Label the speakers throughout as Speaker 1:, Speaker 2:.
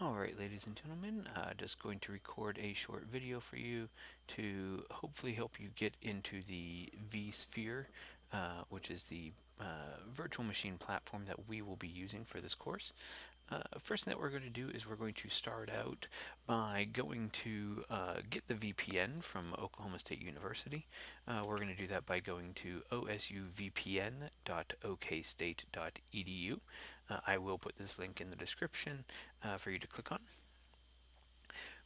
Speaker 1: Alright, ladies and gentlemen, just going to record a short video for you to hopefully help you get into the vSphere, which is the virtual machine platform that we will be using for this course. First thing that we're going to do is we're going to start out by going to get the VPN from Oklahoma State University. We're going to do that by going to osuvpn.okstate.edu. I will put this link in the description for you to click on.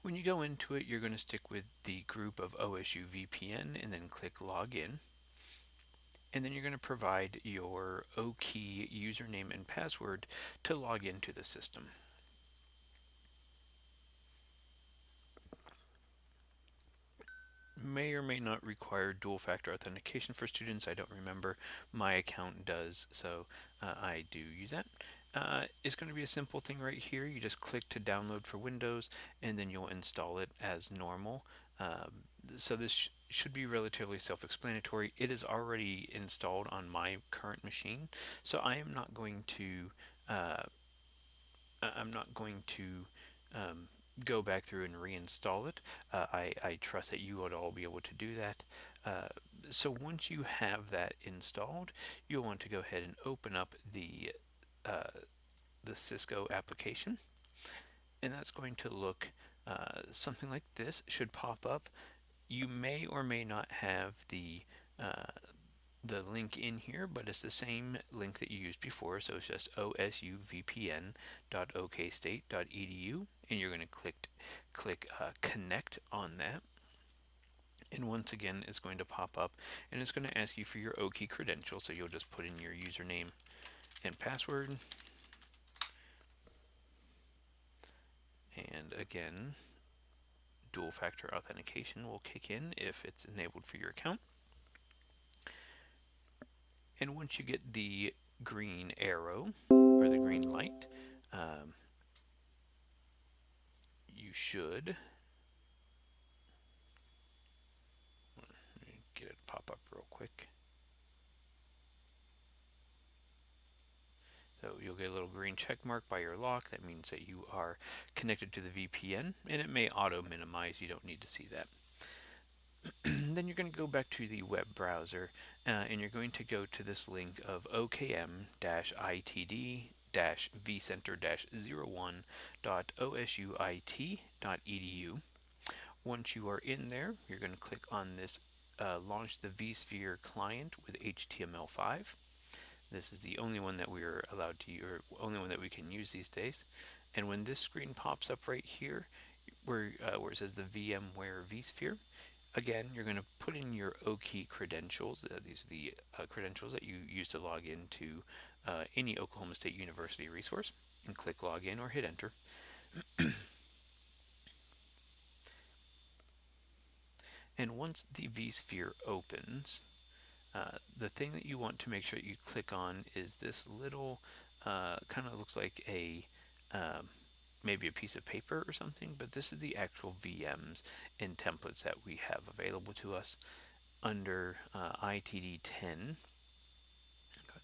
Speaker 1: When you go into it, you're going to stick with the group of OSU VPN and then click Login. And then you're going to provide your OKey username and password to log into the system. May or may not require dual factor authentication for students. I don't remember. My account does, so I do use that. It's going to be a simple thing right here. You just click to download for Windows and then you'll install it as normal. So this should be relatively self-explanatory. It is already installed on my current machine, so I am not going to go back through and reinstall it. I trust that you would all be able to do that. So once you have that installed, you'll want to go ahead and open up the Cisco application, and that's going to look something like this. Should pop up. You may or may not have the link in here, but it's the same link that you used before, so it's just osuvpn.okstate.edu, and you're going to click connect on that. And once again, it's going to pop up and it's going to ask you for your OKey credentials, so you'll just put in your username and password. And again, dual factor authentication will kick in if it's enabled for your account. And once you get the green arrow or the green light, you should get it to pop up real quick. So you'll get a little green check mark by your lock. That means that you are connected to the VPN, and it may auto minimize. You don't need to see that. Then you're going to go back to the web browser, and you're going to go to this link of okm-itd-vcenter-01.osuit.edu. Once you are in there, you're going to click on this launch the vSphere client with HTML5. This is the only one that we are allowed to use, or only one that we can use these days. And when this screen pops up right here, where it says the VMware vSphere, again, you're going to put in your OKey credentials. These are the credentials that you use to log into any Oklahoma State University resource, and click login or hit enter. And once the vSphere opens, the thing that you want to make sure you click on is this little, kind of looks like a maybe a piece of paper or something, but this is the actual VMs and templates that we have available to us under ITD 10.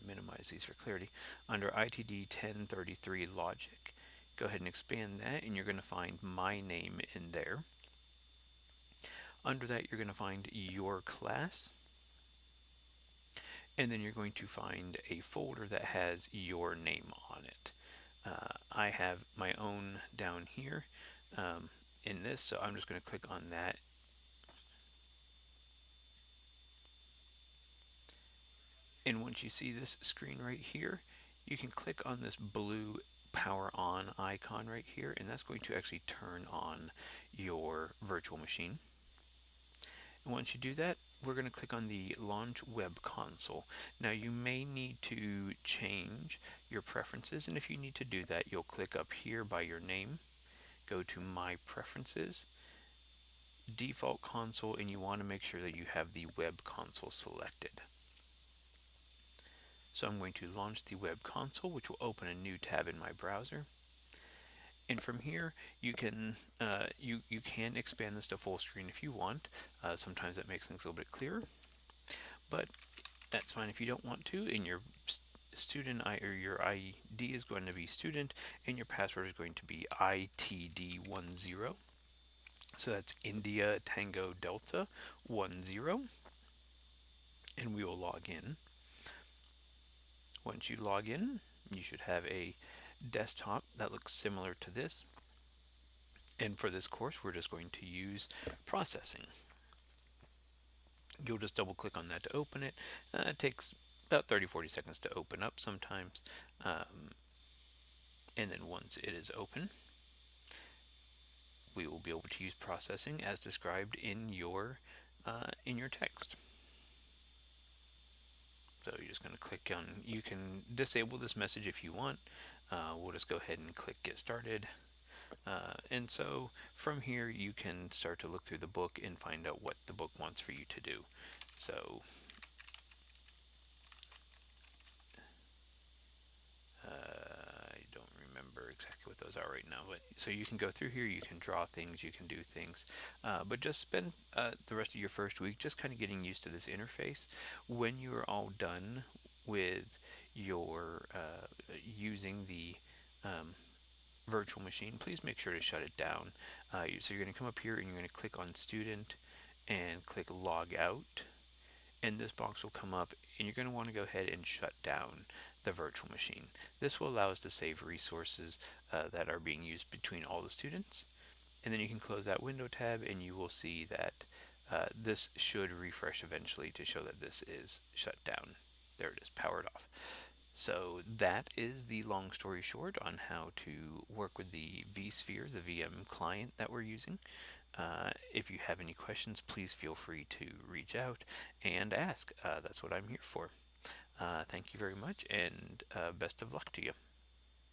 Speaker 1: Minimize these for clarity. Under ITD 1033 logic, go ahead and expand that, and you're going to find my name in there. Under that, you're going to find your class, and then you're going to find a folder that has your name on it. I have my own down here in this, so I'm just going to click on that. And once you see this screen right here, you can click on this blue power on icon right here, and that's going to actually turn on your virtual machine. And once you do that, we're going to click on the Launch Web Console. Now you may need to change your preferences, and if you need to do that, you'll click up here by your name, go to My Preferences, Default Console, and you want to make sure that you have the Web Console selected. So I'm going to launch the Web Console, which will open a new tab in my browser. And from here, you can expand this to full screen if you want. Sometimes that makes things a little bit clearer, but that's fine if you don't want to, and you're or your ID is going to be student, and your password is going to be ITD10. So that's India Tango Delta 10, and we will log in. Once you log in, you should have a desktop that looks similar to this. And for this course, we're just going to use processing. You'll just double click on that to open it. It takes about 30-40 seconds to open up sometimes. And then once it is open, we will be able to use processing as described in your text. So you're just going to click on, you can disable this message if you want. We'll just go ahead and click get started. And so from here you can start to look through the book and find out what the book wants for you to do. So I don't remember exactly what those are right now, but so you can go through here, you can draw things, you can do things, but just spend the rest of your first week just kind of getting used to this interface. When you are all done with your using the virtual machine, please make sure to shut it down. So you're going to come up here and you're going to click on student and click log out, and this box will come up, and you're going to want to go ahead and shut down the virtual machine. This will allow us to save resources that are being used between all the students. And then you can close that window tab and you will see that this should refresh eventually to show that this is shut down. There it is, powered off. So that is the long story short on how to work with the vSphere, the VM client that we're using. If you have any questions, please feel free to reach out and ask. That's what I'm here for. Thank you very much, and best of luck to you.